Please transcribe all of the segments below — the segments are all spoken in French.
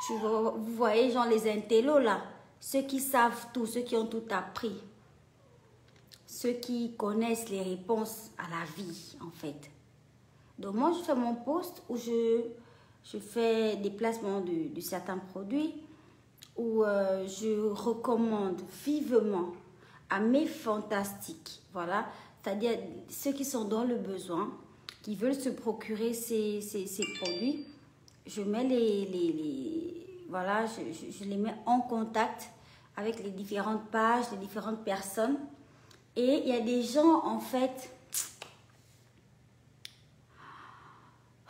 Vous voyez, genre les intellos là, ceux qui savent tout, ceux qui ont tout appris, ceux qui connaissent les réponses à la vie en fait. Donc moi je fais mon post où je fais des placements de certains produits, où je recommande vivement à mes fantastiques, voilà, c'est-à-dire ceux qui sont dans le besoin, qui veulent se procurer ces produits. Je mets voilà, je les mets en contact avec les différentes pages, les différentes personnes. Et il y a des gens, en fait,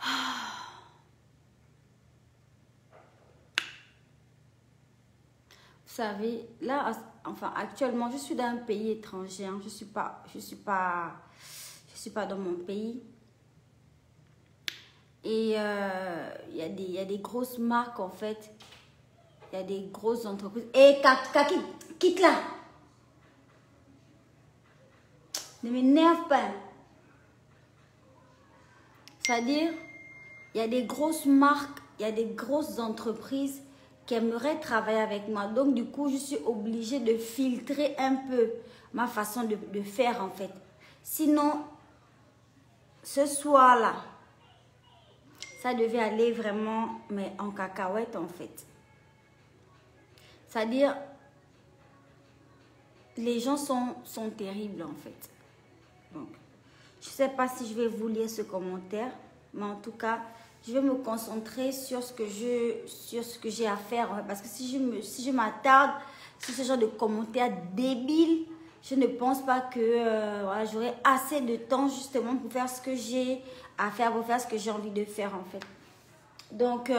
vous savez, là, enfin, actuellement, je suis dans un pays étranger, hein. Je suis pas dans mon pays. Et il y a des grosses marques, en fait. Il y a des grosses entreprises. Et Kaki, quitte là. Ne m'énerve pas. C'est-à-dire, il y a des grosses marques, il y a des grosses entreprises qui aimeraient travailler avec moi. Donc, du coup, je suis obligée de filtrer un peu ma façon de faire, en fait. Sinon, ce soir-là, ça devait aller vraiment, mais en cacahuète, en fait. C'est-à-dire, les gens sont terribles, en fait. Donc, je ne sais pas si je vais vous lire ce commentaire, mais en tout cas, je vais me concentrer sur ce que j'ai à faire. En fait, parce que si je m'attarde sur ce genre de commentaires débiles, je ne pense pas que voilà, j'aurai assez de temps justement pour faire ce que j'ai à faire, pour faire ce que j'ai envie de faire, en fait. Donc,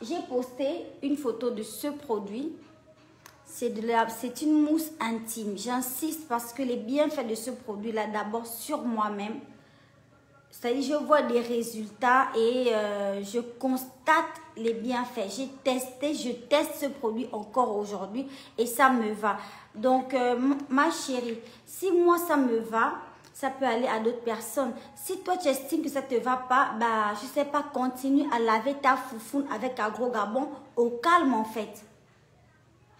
j'ai posté une photo de ce produit. C'est une mousse intime. J'insiste parce que les bienfaits de ce produit-là, d'abord sur moi-même, c'est-à-dire je vois des résultats et je constate les bienfaits. J'ai testé, je teste ce produit encore aujourd'hui et ça me va. Donc, ma chérie, si moi ça me va, ça peut aller à d'autres personnes. Si toi tu estimes que ça ne te va pas, bah, je ne sais pas, continue à laver ta foufoune avec un gros gabon au calme en fait.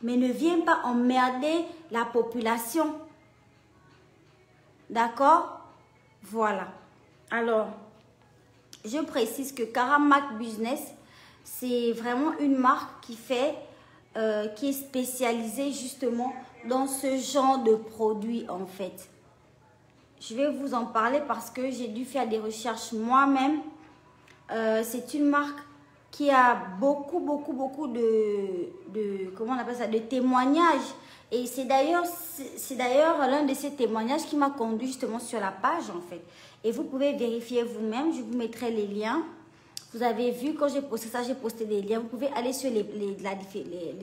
Mais ne viens pas emmerder la population. D'accord? Voilà. Alors, je précise que Karamac Business, c'est vraiment une marque qui est spécialisée justement dans ce genre de produits en fait. Je vais vous en parler parce que j'ai dû faire des recherches moi-même. C'est une marque qui a beaucoup de comment on appelle ça, de témoignages. Et c'est d'ailleurs l'un de ces témoignages qui m'a conduit justement sur la page en fait. Et vous pouvez vérifier vous-même, je vous mettrai les liens. Vous avez vu, quand j'ai posté ça, j'ai posté des liens. Vous pouvez aller sur les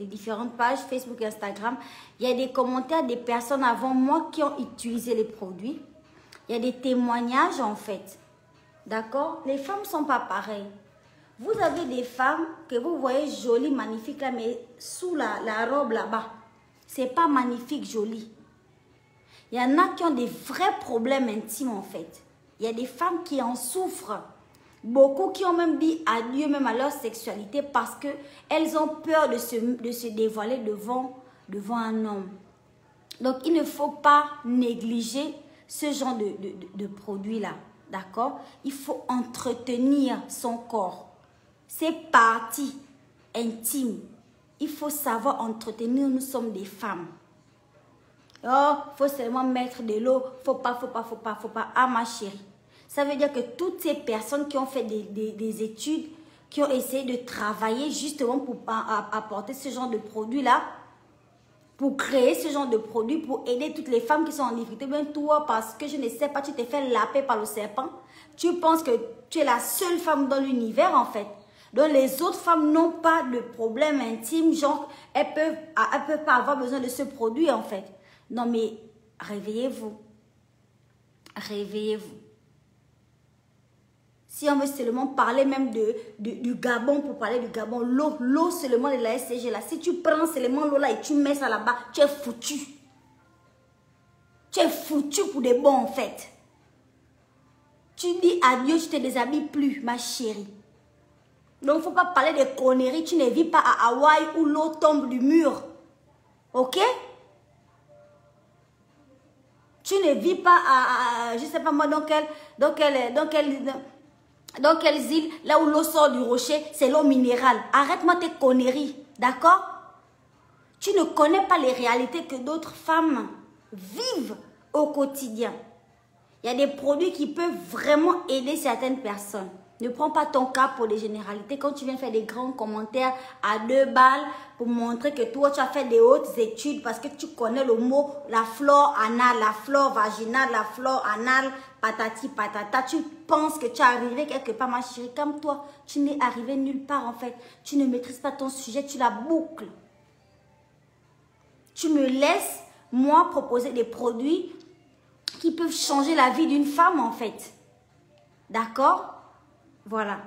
différentes pages, Facebook et Instagram. Il y a des commentaires des personnes avant moi qui ont utilisé les produits. Il y a des témoignages en fait. D'accord? Les femmes ne sont pas pareilles. Vous avez des femmes que vous voyez jolies, magnifiques là, mais sous la robe là-bas, c'est pas magnifique, joli. Il y en a qui ont des vrais problèmes intimes en fait. Il y a des femmes qui en souffrent. Beaucoup qui ont même dit adieu même à leur sexualité parce qu'elles ont peur de se dévoiler devant un homme. Donc, il ne faut pas négliger ce genre de produit-là. D'accord? Il faut entretenir son corps. Ses parties intimes. Il faut savoir entretenir. Nous sommes des femmes. Oh, il faut seulement mettre de l'eau. Faut pas. Ah, ma chérie. Ça veut dire que toutes ces personnes qui ont fait des études, qui ont essayé de travailler justement pour apporter ce genre de produit-là, pour créer ce genre de produit, pour aider toutes les femmes qui sont en difficulté. Même toi, parce que je ne sais pas, tu t'es fait laper par le serpent. Tu penses que tu es la seule femme dans l'univers, en fait. Donc, les autres femmes n'ont pas de problème intime. Genre, elles peuvent pas avoir besoin de ce produit, en fait. Non, mais réveillez-vous. Réveillez-vous. Si on veut seulement parler même du Gabon, pour parler du Gabon, l'eau seulement de la SCG là, si tu prends seulement l'eau là et tu mets ça là-bas, tu es foutu. Tu es foutu pour des bons en fait. Tu dis adieu, tu te déshabilles plus, ma chérie. Donc, il ne faut pas parler de conneries. Tu ne vis pas à Hawaï où l'eau tombe du mur. Ok? Tu ne vis pas à je ne sais pas moi, dans quelle île, là où l'eau sort du rocher, c'est l'eau minérale. Arrête-moi tes conneries. D'accord? Tu ne connais pas les réalités que d'autres femmes vivent au quotidien. Il y a des produits qui peuvent vraiment aider certaines personnes. Ne prends pas ton cas pour des généralités. Quand tu viens faire des grands commentaires à 2 balles pour montrer que toi, tu as fait des hautes études parce que tu connais le mot, la flore anale, la flore vaginale, la flore anale, patati patata. Tu penses que tu es arrivé quelque part, ma chérie, comme toi. Tu n'es arrivé nulle part en fait. Tu ne maîtrises pas ton sujet, tu la boucles. Tu me laisses, moi, proposer des produits qui peuvent changer la vie d'une femme, en fait. D'accord? Voilà.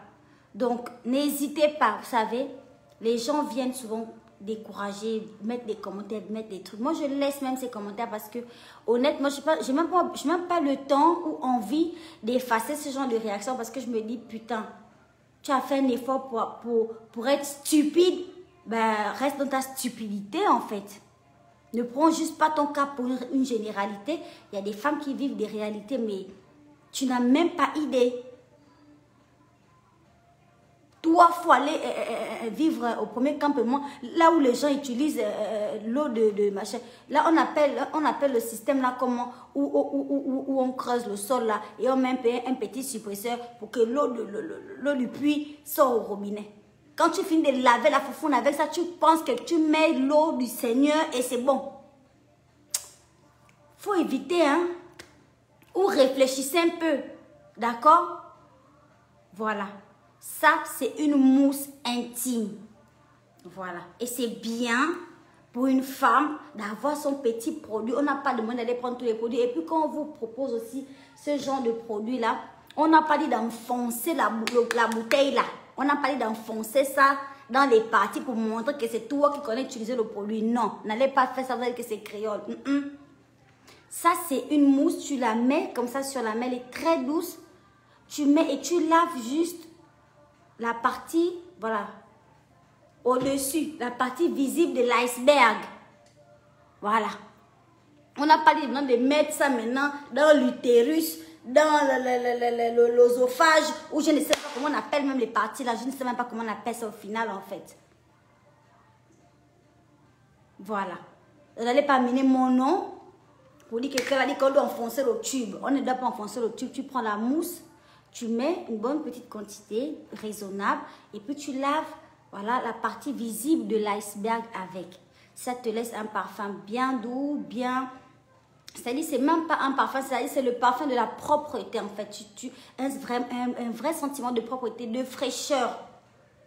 Donc, n'hésitez pas, vous savez, les gens viennent souvent décourager, mettre des commentaires, mettre des trucs. Moi, je laisse même ces commentaires parce que, honnêtement, je n'ai même pas le temps ou envie d'effacer ce genre de réaction parce que je me dis, putain, tu as fait un effort pour être stupide, ben, reste dans ta stupidité, en fait. Ne prends juste pas ton cas pour une généralité. Il y a des femmes qui vivent des réalités, mais tu n'as même pas idée. Toi, il faut aller vivre au premier campement, là où les gens utilisent l'eau de machin. Là, on appelle le système là comment, où on creuse le sol là et on met un petit suppresseur pour que l'eau du puits sorte au robinet. Quand tu finis de laver la foufoune avec ça, tu penses que tu mets l'eau du Seigneur et c'est bon. Faut éviter, hein. Ou réfléchissez un peu. D'accord? Voilà. Ça, c'est une mousse intime. Voilà. Et c'est bien pour une femme d'avoir son petit produit. On n'a pas demandé d'aller prendre tous les produits. Et puis, quand on vous propose aussi ce genre de produit-là, on n'a pas dit d'enfoncer la bouteille là. On n'a pas dit d'enfoncer ça dans les parties pour montrer que c'est toi qui connais utiliser le produit. Non, n'allez pas faire ça, vous que c'est créole. Ça, c'est une mousse, tu la mets comme ça sur la main, elle est très douce. Tu mets et tu laves juste la partie, voilà, au-dessus, la partie visible de l'iceberg. Voilà. On n'a pas dit de mettre ça maintenant dans l'utérus, dans l'œsophage, ou je ne sais pas comment on appelle même les parties là, je ne sais même pas comment on appelle ça au final en fait. Voilà. Vous n'allez pas amener mon nom pour dire que quelqu'un a dit qu'on doit enfoncer le tube. On ne doit pas enfoncer le tube. Tu prends la mousse, tu mets une bonne petite quantité, raisonnable, et puis tu laves, voilà, la partie visible de l'iceberg avec. Ça te laisse un parfum bien doux, bien... C'est-à-dire, c'est même pas un parfum, c'est-à-dire, c'est le parfum de la propreté, en fait. Un vrai sentiment de propreté, de fraîcheur.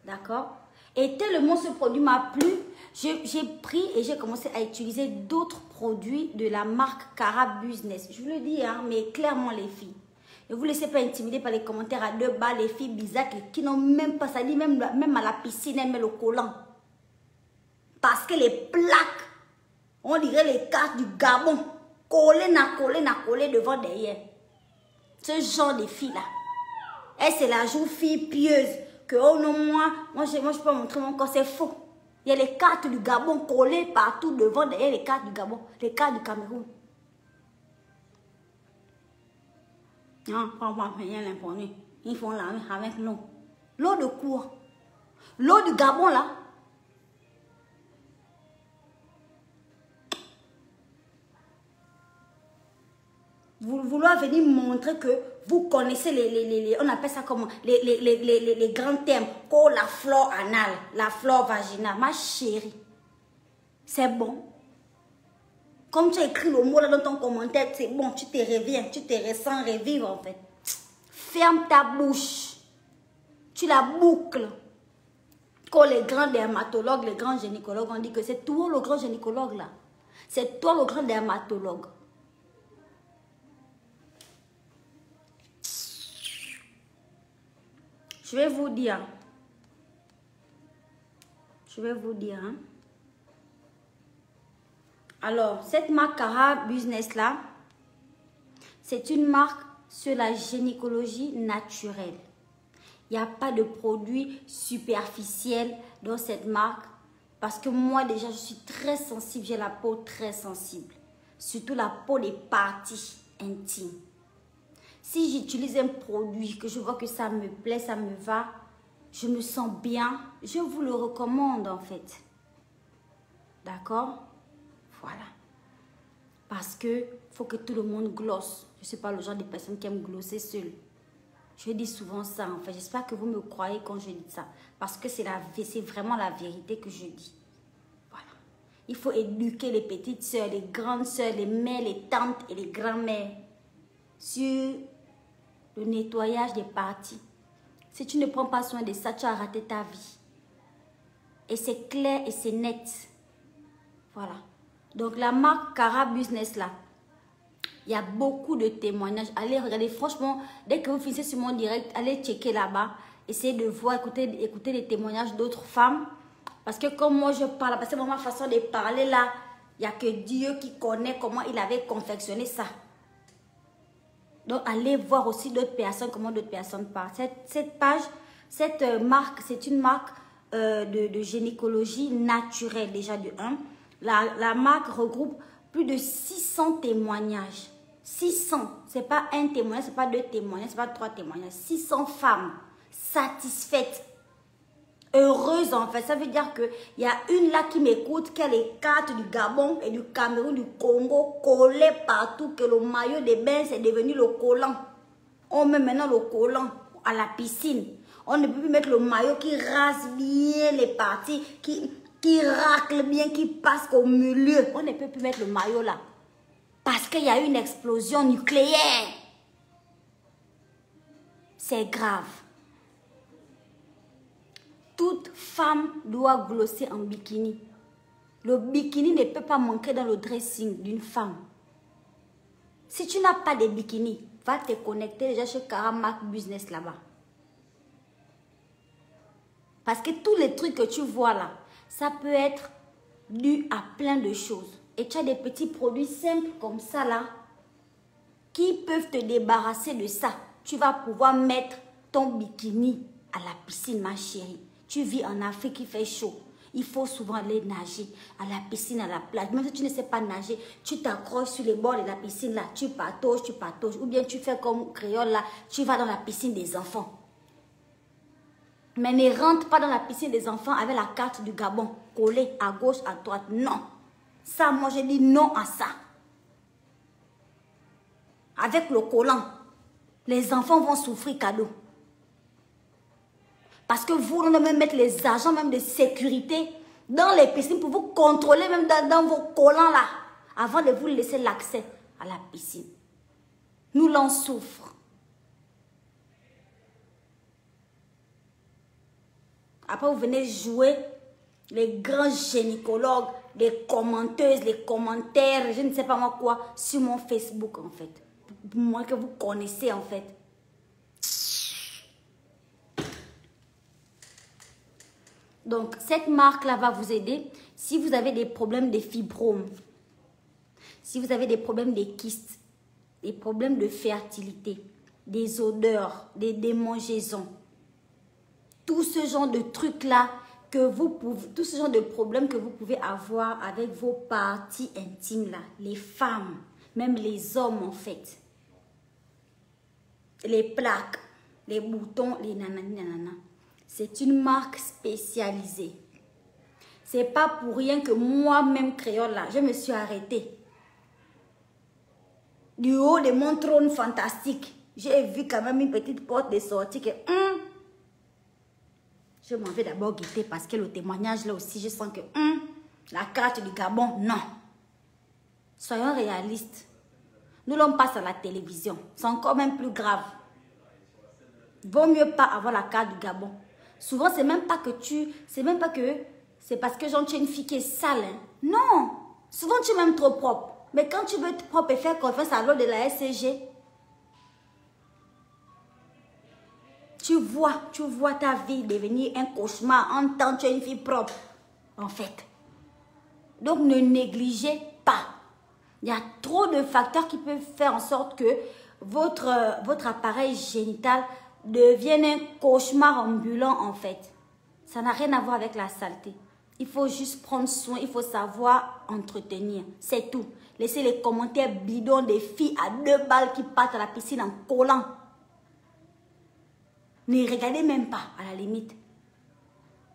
D'accord? Et tellement ce produit m'a plu, j'ai pris et j'ai commencé à utiliser d'autres produits de la marque Cara Business. Je vous le dis, hein, mais clairement, les filles. Ne vous laissez pas intimider par les commentaires à 2 balles, les filles bizarres qui n'ont même pas, ça dit même à la piscine, elles mettent le collant. Parce que les plaques, on dirait les cartes du Gabon. Collé devant derrière. Ce genre de filles-là. Elle, c'est la joue fille pieuse. Que, oh non, moi je peux pas montrer mon corps, c'est faux. Il y a les cartes du Gabon collées partout devant derrière les cartes du Gabon. Les cartes du Cameroun. Non, pas rien l'imposer. Ils font la main avec l'eau. L'eau de quoi? L'eau du Gabon, là. Vous vouloir venir montrer que vous connaissez on appelle ça comment, les grands termes, comme la flore anale, la flore vaginale. Ma chérie, c'est bon. Comme tu as écrit le mot là dans ton commentaire, c'est bon, tu te reviens, tu te ressens revivre en fait. Ferme ta bouche. Tu la boucles. Quand les grands dermatologues, les grands gynécologues ont dit que c'est toi le grand gynécologue là. C'est toi le grand dermatologue. Je vais vous dire. Hein. Alors, cette marque Cara Business là, c'est une marque sur la gynécologie naturelle. Il n'y a pas de produit superficiel dans cette marque. Parce que moi, déjà, je suis très sensible. J'ai la peau très sensible. Surtout la peau des parties intimes. Si j'utilise un produit, que je vois que ça me plaît, ça me va, je me sens bien, je vous le recommande en fait. D'accord? Voilà. Parce que faut que tout le monde glosse. Je ne suis pas le genre de personne qui aime glosser seule. Je dis souvent ça en fait. J'espère que vous me croyez quand je dis ça. Parce que c'est vraiment la vérité que je dis. Voilà. Il faut éduquer les petites sœurs, les grandes sœurs, les mères, les tantes et les grands-mères sur le nettoyage des parties. Si tu ne prends pas soin de ça, tu as raté ta vie. Et c'est clair et c'est net. Voilà. Donc la marque Cara Business là, il y a beaucoup de témoignages. Allez regarder, franchement, dès que vous finissez sur mon direct, allez checker là-bas. Essayez de voir, écouter les témoignages d'autres femmes. Parce que comme moi je parle, parce que ma façon de parler là, il n'y a que Dieu qui connaît comment il avait confectionné ça. Donc, allez voir aussi d'autres personnes, comment d'autres personnes parlent. Cette marque, c'est une marque de gynécologie naturelle, déjà de 1. La marque regroupe plus de 600 témoignages. 600. Ce n'est pas un témoignage, ce n'est pas 2 témoignages, ce n'est pas 3 témoignages. 600 femmes satisfaites, heureuses en fait. Ça veut dire qu'il y a une là qui m'écoute, qui a les cartes du Gabon et du Cameroun, du Congo, collées partout, que le maillot de bain c'est devenu le collant. On met maintenant le collant à la piscine. On ne peut plus mettre le maillot qui rase bien les parties, qui racle bien, qui passe au milieu. On ne peut plus mettre le maillot là. Parce qu'il y a eu une explosion nucléaire. C'est grave. Toute femme doit glosser en bikini. Le bikini ne peut pas manquer dans le dressing d'une femme. Si tu n'as pas de bikini, va te connecter déjà chez Cara Business là-bas. Parce que tous les trucs que tu vois là, ça peut être dû à plein de choses. Et tu as des petits produits simples comme ça là, qui peuvent te débarrasser de ça. Tu vas pouvoir mettre ton bikini à la piscine, ma chérie. Tu vis en Afrique, il fait chaud. Il faut souvent aller nager à la piscine, à la plage. Même si tu ne sais pas nager, tu t'accroches sur les bords de la piscine là, tu patauges. Ou bien tu fais comme créole là, tu vas dans la piscine des enfants. Mais ne rentre pas dans la piscine des enfants avec la carte du Gabon collée à gauche, à droite. Non. Ça, moi, je dis non à ça. Avec le collant, les enfants vont souffrir cadeau. Parce que vous, on doit même mettre les agents même de sécurité dans les piscines pour vous contrôler même dans vos collants là, avant de vous laisser l'accès à la piscine. Nous l'en souffrons. Après, vous venez jouer les grands gynécologues, les commenteuses, les commentaires, je ne sais pas moi quoi, sur mon Facebook en fait. Moi que vous connaissez en fait. Donc, cette marque-là va vous aider si vous avez des problèmes de fibromes, si vous avez des problèmes de kystes, des problèmes de fertilité, des odeurs, des démangeaisons. Tout ce genre de trucs-là, tout ce genre de problèmes que vous pouvez avoir avec vos parties intimes-là, les femmes, même les hommes en fait. Les plaques, les boutons, les nanani nanana. C'est une marque spécialisée. C'est pas pour rien que moi-même, créole là, je me suis arrêtée. Du haut de mon trône fantastique, j'ai vu quand même une petite porte de sortie que... je m'en vais d'abord guetter parce que le témoignage là aussi, je sens que... la carte du Gabon, non. Soyons réalistes. Nous l'on passe à la télévision. C'est encore même plus grave. Vaut mieux pas avoir la carte du Gabon. Souvent, c'est même pas que c'est parce que genre, tu es une fille qui est sale. Hein. Non. Souvent, tu es même trop propre. Mais quand tu veux être propre et faire confiance à l'ordre de la SCG, tu vois ta vie devenir un cauchemar en tant que tu es une fille propre. En fait. Donc, ne négligez pas. Il y a trop de facteurs qui peuvent faire en sorte que votre appareil génital deviennent un cauchemar ambulant en fait. Ça n'a rien à voir avec la saleté. Il faut juste prendre soin, il faut savoir entretenir. C'est tout. Laissez les commentaires bidons des filles à 2 balles qui partent à la piscine en collant. Ne regardez même pas, à la limite.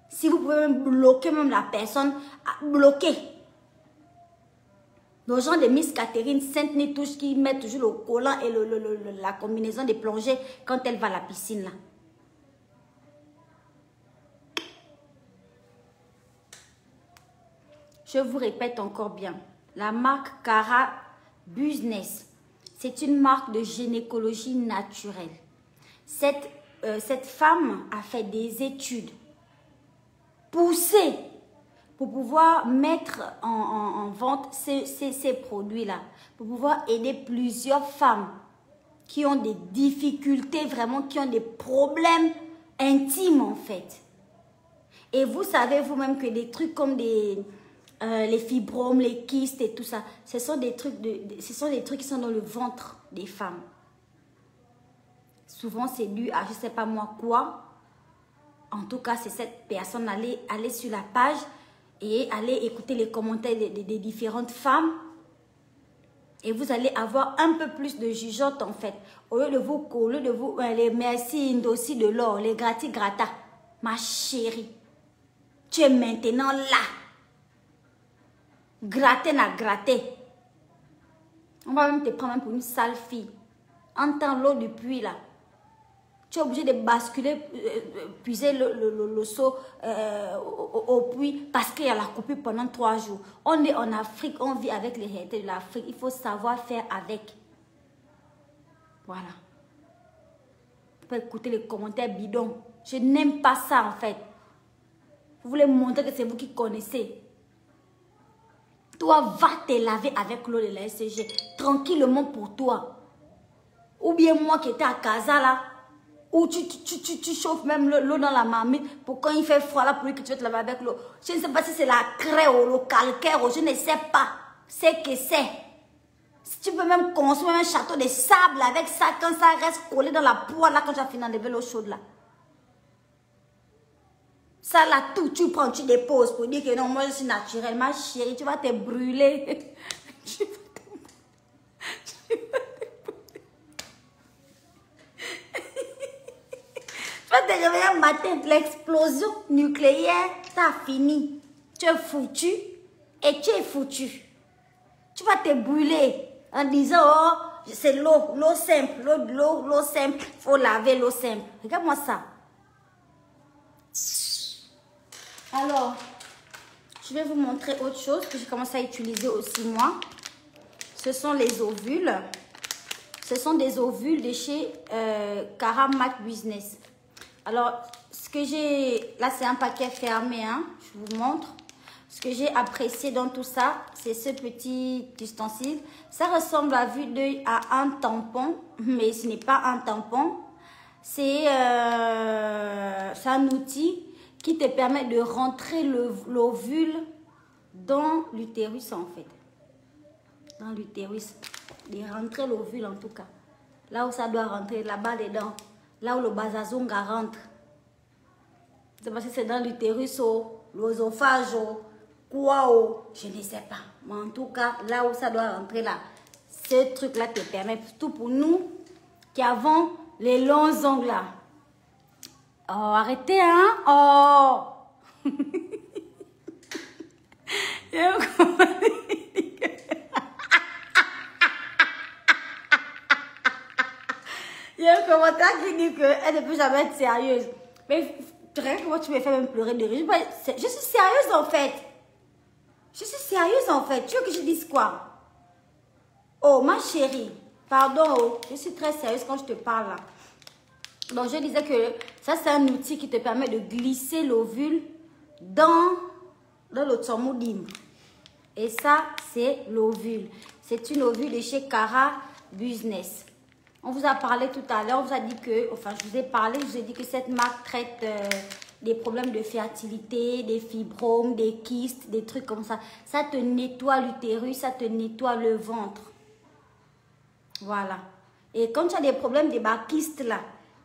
Si vous pouvez même bloquer même la personne, bloquez. Le genre de Miss Catherine Sainte-Nitouche qui met toujours le collant et la combinaison de plongée quand elle va à la piscine là. Je vous répète encore bien. La marque Cara Business, c'est une marque de gynécologie naturelle. Cette femme a fait des études poussées pour pouvoir mettre en vente ces produits-là, pour pouvoir aider plusieurs femmes qui ont des difficultés, vraiment, qui ont des problèmes intimes en fait. Et vous savez vous-même que des trucs comme les fibromes, les kystes et tout ça, ce sont des trucs qui sont dans le ventre des femmes. Souvent, c'est dû à je ne sais pas moi quoi. En tout cas, c'est cette personne aller sur la page et aller écouter les commentaires des différentes femmes. Et vous allez avoir un peu plus de jugeote en fait. Au lieu de vous, les merci aussi de l'or, les gratis-grata. Ma chérie, tu es maintenant là. Gratter n'a gratté. On va même te prendre pour une sale fille. Entends l'eau du puits là. Tu es obligé de basculer, puiser le seau au puits parce qu'il y a la coupure pendant 3 jours. On est en Afrique, on vit avec les réalités de l'Afrique. Il faut savoir faire avec. Voilà. Vous pouvez écouter les commentaires bidons. Je n'aime pas ça en fait. Vous voulez montrer que c'est vous qui connaissez. Toi, va te laver avec l'eau de la SCG. Tranquillement pour toi. Ou bien moi qui étais à Casa là. Ou tu chauffes même l'eau dans la marmite pour quand il fait froid là pour lui que tu vas te laver avec l'eau. Je ne sais pas si c'est la craie ou le calcaire, je ne sais pas. C'est que c'est. Si tu peux même construire un château de sable avec ça, quand ça reste collé dans la poêle là, quand tu as fini d'enlever l'eau chaude là. Ça là, tout, tu prends, tu déposes pour dire que non, moi je suis naturelle. Ma chérie, tu vas te brûler. Tu vas te réveiller un matin, l'explosion nucléaire, t'as fini. Tu es foutu et tu es foutu. Tu vas te brûler en disant, oh, c'est l'eau simple, l'eau simple, il faut laver l'eau simple. Regarde-moi ça. Alors, je vais vous montrer autre chose que j'ai commencé à utiliser aussi moi. Ce sont les ovules. Ce sont des ovules de chez Cara Business. Alors, ce que j'ai... Là, c'est un paquet fermé, hein. Je vous montre. Ce que j'ai apprécié dans tout ça, c'est ce petit ustensile. Ça ressemble à vue d'œil à un tampon, mais ce n'est pas un tampon. C'est un outil qui te permet de rentrer l'ovule dans l'utérus, en fait. Dans l'utérus. De rentrer l'ovule, en tout cas. Là où ça doit rentrer, là-bas dedans. Là où le basazonga rentre. C'est parce que c'est dans l'utérus, l'osophage, quoi, je ne sais pas. Mais en tout cas, là où ça doit rentrer, là, ce truc-là te permet, tout pour nous qui avons les longs ongles là. Oh, arrêtez, hein? Oh! Il y a un commentaire qui dit qu'elle ne peut jamais être sérieuse. Mais comment tu me fais même pleurer de rire? Je suis sérieuse en fait. Je suis sérieuse en fait. Tu veux que je dise quoi? Oh, ma chérie. Pardon, oh. Je suis très sérieuse quand je te parle là. Donc, je disais que ça, c'est un outil qui te permet de glisser l'ovule dans le tomodim. Et ça, c'est l'ovule. C'est une ovule de chez Cara Business. On vous a parlé tout à l'heure, on vous a dit que, enfin, je vous ai parlé, je vous ai dit que cette marque traite des problèmes de fertilité, des fibromes, des kystes, des trucs comme ça. Ça te nettoie l'utérus, ça te nettoie le ventre. Voilà. Et quand tu as des problèmes de kystes là,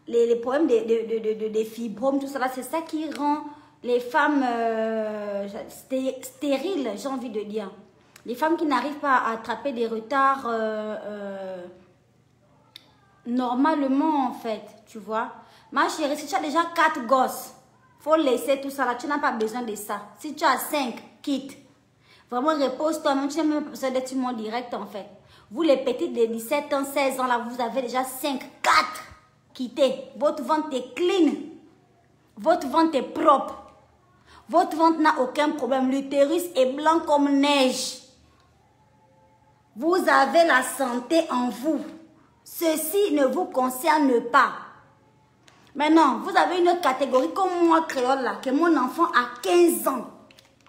les problèmes des fibromes, tout ça, c'est ça qui rend les femmes stériles, j'ai envie de dire. Les femmes qui n'arrivent pas à attraper des retards normalement, en fait, tu vois. Ma chérie, si tu as déjà 4 gosses, faut laisser tout ça là, tu n'as pas besoin de ça. Si tu as 5, quitte. Vraiment, repose-toi, même tu n'as même pas besoin d'être mon direct, en fait. Vous, les petites de 17 ans, 16 ans, là, vous avez déjà 5, 4. Quittez. Votre ventre est clean. Votre ventre est propre. Votre ventre n'a aucun problème. L'utérus est blanc comme neige. Vous avez la santé en vous. Ceci ne vous concerne pas. Maintenant, vous avez une autre catégorie comme moi, créole, là, que mon enfant a 15 ans.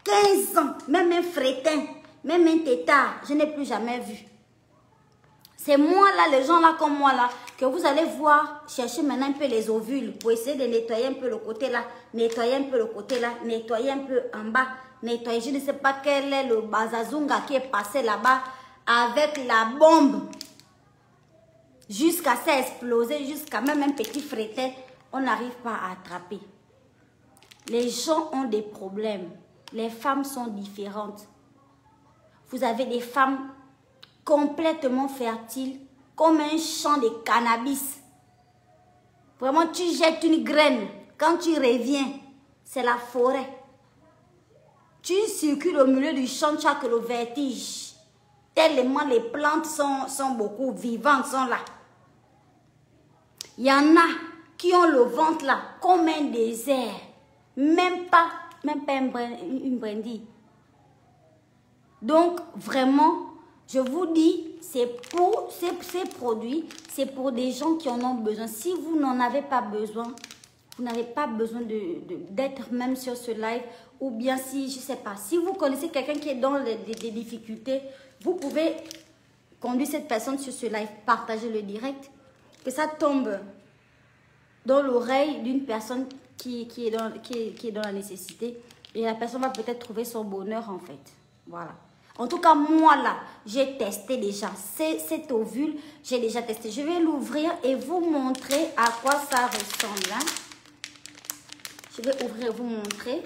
15 ans, même un frétin, même un tétard, je n'ai plus jamais vu. C'est moi là, les gens là comme moi là, que vous allez voir chercher maintenant un peu les ovules pour essayer de nettoyer un peu le côté là, nettoyer un peu le côté là, nettoyer un peu en bas, nettoyer. Je ne sais pas quel est le bazazunga qui est passé là-bas avec la bombe. Jusqu'à ça exploser, jusqu'à même un petit frétin, on n'arrive pas à attraper. Les gens ont des problèmes. Les femmes sont différentes. Vous avez des femmes complètement fertiles, comme un champ de cannabis. Vraiment, tu jettes une graine. Quand tu reviens, c'est la forêt. Tu circules au milieu du champ, tu as que le vertige. Tellement les plantes sont beaucoup vivantes, sont là. Il y en a qui ont le ventre là, comme un désert. Même pas une brindille. Donc, vraiment, je vous dis, ces produits, c'est pour des gens qui en ont besoin. Si vous n'en avez pas besoin, vous n'avez pas besoin d'être même sur ce live. Ou bien si, je ne sais pas, si vous connaissez quelqu'un qui est dans des difficultés, vous pouvez conduire cette personne sur ce live, partager le direct, que ça tombe dans l'oreille d'une personne qui est dans la nécessité. Et la personne va peut-être trouver son bonheur en fait. Voilà. En tout cas, moi là, j'ai testé déjà. Cet ovule, j'ai déjà testé. Je vais l'ouvrir et vous montrer à quoi ça ressemble. Hein. Je vais ouvrir et vous montrer.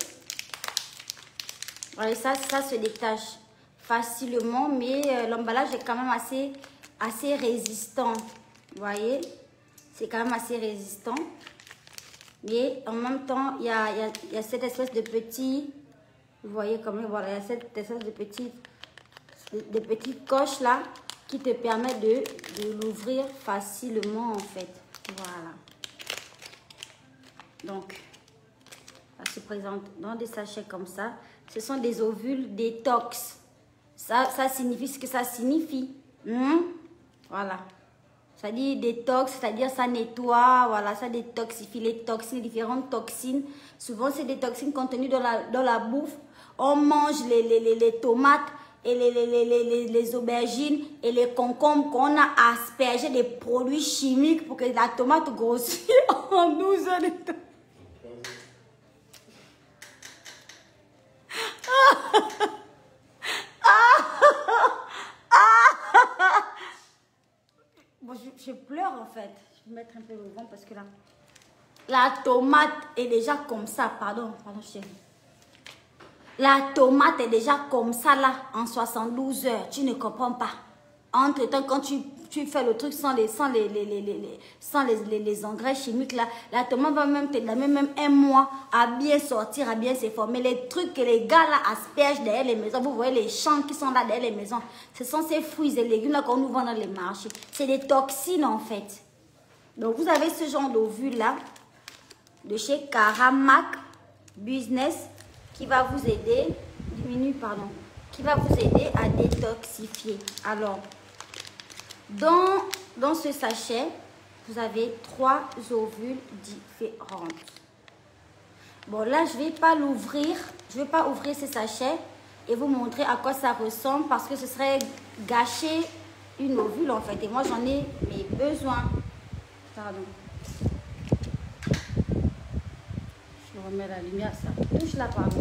Voilà, ça se détache facilement. Mais l'emballage est quand même assez résistant. Vous voyez? C'est quand même assez résistant. Mais en même temps, il y a cette espèce de petit, vous voyez comme voilà, il y a cette espèce de petites coches là qui te permet de l'ouvrir facilement en fait. Voilà. Donc, ça se présente dans des sachets comme ça. Ce sont des ovules détox. Ça signifie ce que ça signifie. Voilà. Ça dit détox, c'est-à-dire ça nettoie, voilà, ça détoxifie les toxines, les différentes toxines. Souvent, c'est des toxines contenues dans la bouffe. On mange les tomates et les aubergines et les concombres qu'on a aspergés des produits chimiques pour que la tomate grossisse en 12 heures de temps. Bon, je pleure en fait. Je vais mettre un peu le vent parce que là, la tomate est déjà comme ça. Pardon chérie. La tomate est déjà comme ça là en 72 heures. Tu ne comprends pas. Entre temps, quand tu fais le truc sans les engrais chimiques là, la tomate va même te donner même un mois à bien sortir, à bien se former. Les trucs que les gars là aspergent derrière les maisons, vous voyez les champs qui sont là derrière les maisons, ce sont ces fruits et légumes là qu'on nous vend dans les marchés. C'est des toxines en fait. Donc vous avez ce genre d'ovule là de chez Caramac Business qui va vous aider, qui va vous aider à détoxifier. Alors, dans ce sachet, vous avez 3 ovules différentes. Bon, là, je ne vais pas l'ouvrir. Je ne vais pas ouvrir ce sachet et vous montrer à quoi ça ressemble parce que ce serait gâcher une ovule, en fait. Et moi, j'en ai mes besoins. Pardon. Je remets la lumière, ça touche là, pardon.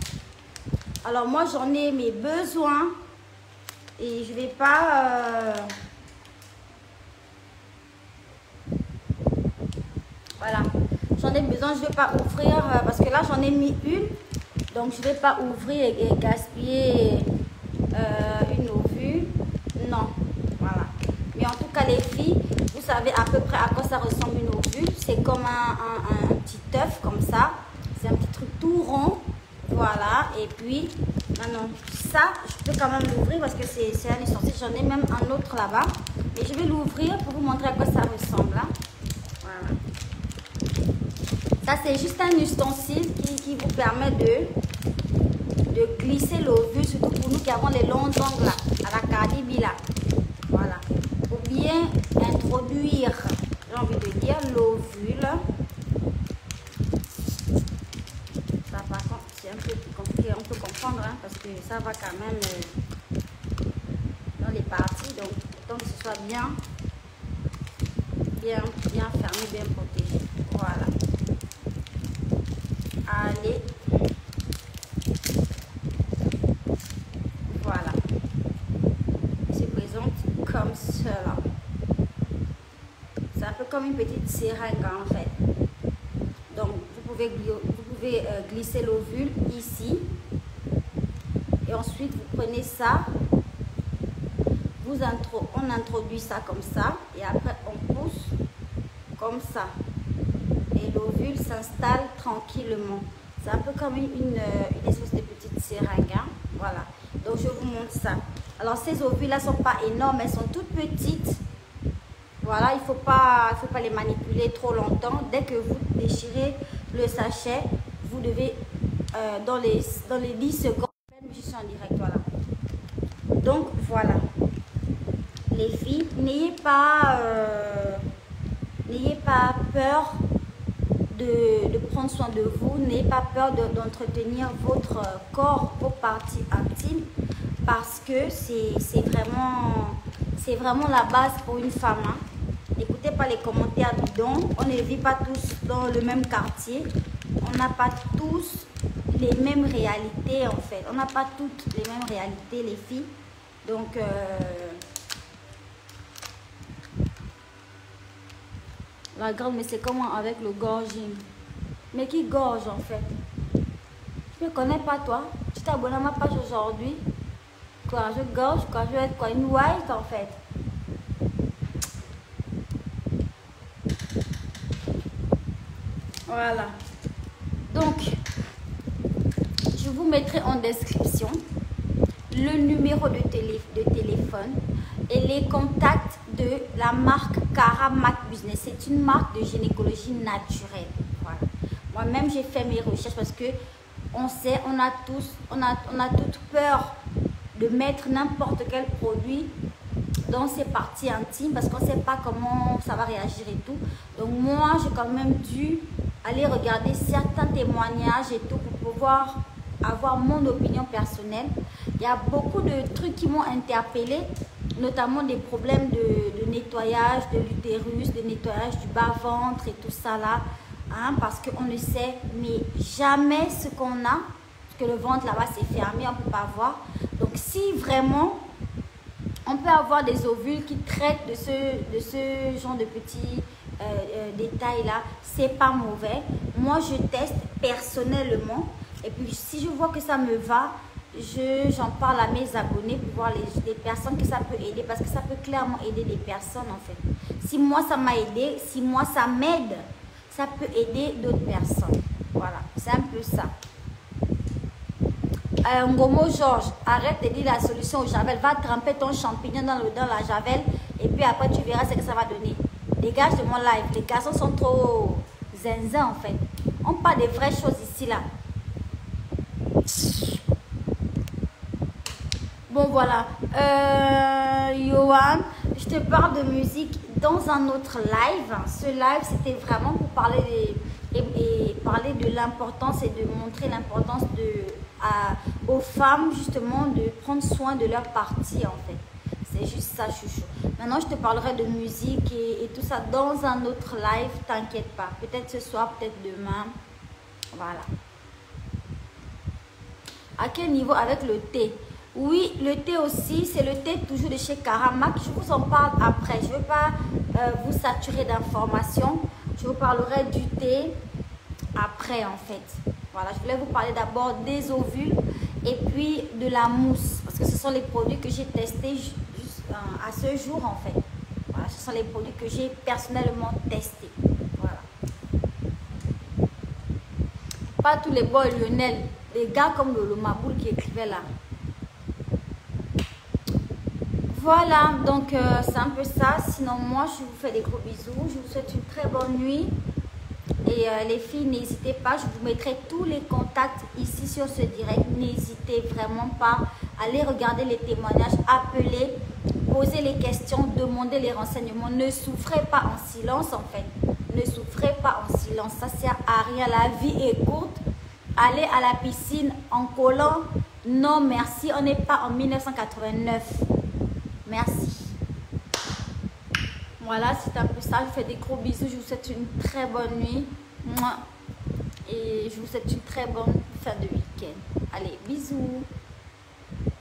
Alors, moi, j'en ai mes besoins et je ne vais pas... Voilà. J'en ai besoin, je ne vais pas ouvrir parce que là j'en ai mis une. Donc je ne vais pas ouvrir et gaspiller une ovule. Non, voilà. Mais en tout cas les filles, vous savez à peu près à quoi ça ressemble une ovule. C'est comme un petit œuf comme ça. C'est un petit truc tout rond. Voilà. Et puis, maintenant, ça, je peux quand même l'ouvrir parce que c'est un ustensile. J'en ai même un autre là-bas. Et je vais l'ouvrir pour vous montrer à quoi ça ressemble. Hein. Voilà. Ça, c'est juste un ustensile qui vous permet de glisser l'ovule, surtout pour nous qui avons les longs ongles là, à la Cardi B là. Voilà. Pour bien introduire, j'ai envie de dire, l'ovule. Ça, par contre, c'est un peu compliqué, on peut comprendre, hein, parce que ça va quand même dans les parties. Donc, autant que ce soit bien fermé, bien protégé. Voilà. Allez. Voilà. Il se présente comme cela. C'est un peu comme une petite seringue en fait. Donc vous pouvez glisser l'ovule ici. Et ensuite vous prenez ça. On introduit ça comme ça. Et après on pousse comme ça. Et l'ovule s'installe tranquillement. C'est un peu comme une espèce de petite seringue. Hein? Voilà. Donc je vous montre ça. Alors ces ovules là sont pas énormes, elles sont toutes petites. Voilà, il faut pas les manipuler trop longtemps. Dès que vous déchirez le sachet, vous devez dans les 10 secondes, je suis en direct, voilà. Donc voilà. Les filles, n'ayez pas peur de prendre soin de vous, n'ayez pas peur d'entretenir votre corps, vos parties intimes, parce que c'est vraiment la base pour une femme. Hein. N'écoutez pas les commentaires bidons, on ne vit pas tous dans le même quartier, on n'a pas tous les mêmes réalités en fait, on n'a pas toutes les mêmes réalités les filles, donc la grande, mais c'est comment avec le gorging? Mais qui gorge en fait? Je ne connais pas toi. Tu t'es abonné à ma page aujourd'hui. Quoi, je gorge, quoi, je vais être quoi? Une white en fait. Voilà. Donc, je vous mettrai en description le numéro de téléphone et les contacts de la marque Cara Mac Business. C'est une marque de gynécologie naturelle. Voilà. Moi-même, j'ai fait mes recherches parce que on sait, on a toute peur de mettre n'importe quel produit dans ses parties intimes parce qu'on ne sait pas comment ça va réagir et tout. Donc moi, j'ai quand même dû aller regarder certains témoignages et tout pour pouvoir avoir mon opinion personnelle. Il y a beaucoup de trucs qui m'ont interpellée, notamment des problèmes de nettoyage de l'utérus, de nettoyage du bas-ventre et tout ça là, hein, parce qu'on ne sait mais jamais ce qu'on a, parce que le ventre là-bas c'est fermé, on ne peut pas voir. Donc si vraiment on peut avoir des ovules qui traitent de ce genre de petits détails là, c'est pas mauvais. Moi je teste personnellement et puis si je vois que ça me va, j'en parle à mes abonnés pour voir les personnes que ça peut aider, parce que ça peut clairement aider des personnes en fait. Si moi ça m'a aidé, si moi ça m'aide, ça peut aider d'autres personnes. Voilà, c'est un peu ça. Ngomo Georges, arrête de dire la solution au javel. Va tremper ton champignon dans la javel et puis après tu verras ce que ça va donner. Dégage de mon live. Les garçons sont trop zinzin en fait. On parle des vraies choses ici là. Bon voilà. Johan, je te parle de musique dans un autre live. Ce live c'était vraiment pour parler parler de l'importance et de montrer l'importance aux femmes justement de prendre soin de leur partie en fait. C'est juste ça, chouchou. Maintenant je te parlerai de musique et tout ça dans un autre live, t'inquiète pas. Peut-être ce soir, peut-être demain. Voilà. À quel niveau avec le thé? Oui, le thé aussi, c'est le thé toujours de chez Cara Mac. Je vous en parle après. Je ne veux pas vous saturer d'informations. Je vous parlerai du thé après en fait. Voilà, je voulais vous parler d'abord des ovules et puis de la mousse. Parce que ce sont les produits que j'ai testés à ce jour en fait. Voilà, ce sont les produits que j'ai personnellement testés. Voilà. Pas tous les boys Lionel, les gars comme le Maboul qui écrivait là. Voilà, donc c'est un peu ça. Sinon, moi, je vous fais des gros bisous. Je vous souhaite une très bonne nuit. Et les filles, n'hésitez pas. Je vous mettrai tous les contacts ici sur ce direct. N'hésitez vraiment pas. Allez regarder les témoignages, appelez, posez les questions, demandez les renseignements. Ne souffrez pas en silence, en fait. Ne souffrez pas en silence. Ça sert à rien. La vie est courte. Allez à la piscine en collant. Non, merci. On n'est pas en 1989. Merci. Voilà, c'est un peu ça. Je vous fais des gros bisous. Je vous souhaite une très bonne nuit. Et je vous souhaite une très bonne fin de week-end. Allez, bisous.